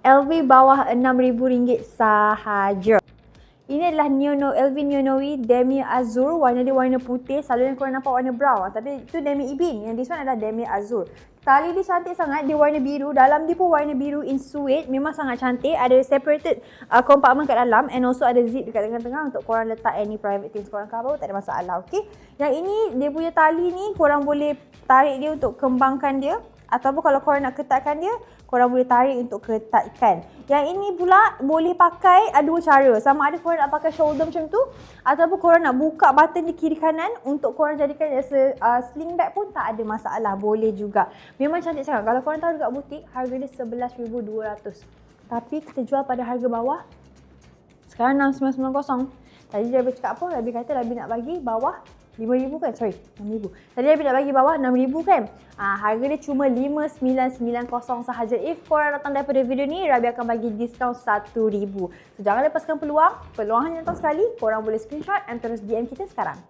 LV bawah RM6,000 sahaja. Ini adalah LV Neonoe Demi Azur. Warna dia warna putih. Selalunya korang nampak warna brown. Tapi itu Demi Ibin. Yang this one adalah Demi Azur. Tali dia cantik sangat. Dia warna biru. Dalam dia pun warna biru in suede. Memang sangat cantik. Ada separated compartment kat dalam. And also ada zip dekat tengah-tengah untuk korang letak any private things korang cover. Tak ada masalah. Okay. Yang ini dia punya tali ni korang boleh tarik dia untuk kembangkan dia. Ataupun kalau korang nak ketatkan dia, korang boleh tarik untuk ketatkan. Yang ini pula boleh pakai dua cara. Sama ada korang nak pakai shoulder macam tu, ataupun korang nak buka button di kiri kanan untuk korang jadikan as sling bag pun tak ada masalah. Boleh juga. Memang cantik sangat. Kalau korang tahu dekat butik, harga dia RM11,200. Tapi kita jual pada harga bawah. Sekarang RM6,990. Tadi Rabi cakap apa? Rabi kata Rabi nak bagi bawah RM5,000 kan? Sorry, RM6,000. Tadi Rabi nak bagi bawah RM6,000 kan? Harga dia cuma RM5,990 sahaja. If korang datang daripada video ni, Rabi akan bagi diskaun RM1,000. So, jangan lepaskan peluang. Peluang hanya datang sekali. Korang boleh screenshot and terus DM kita sekarang.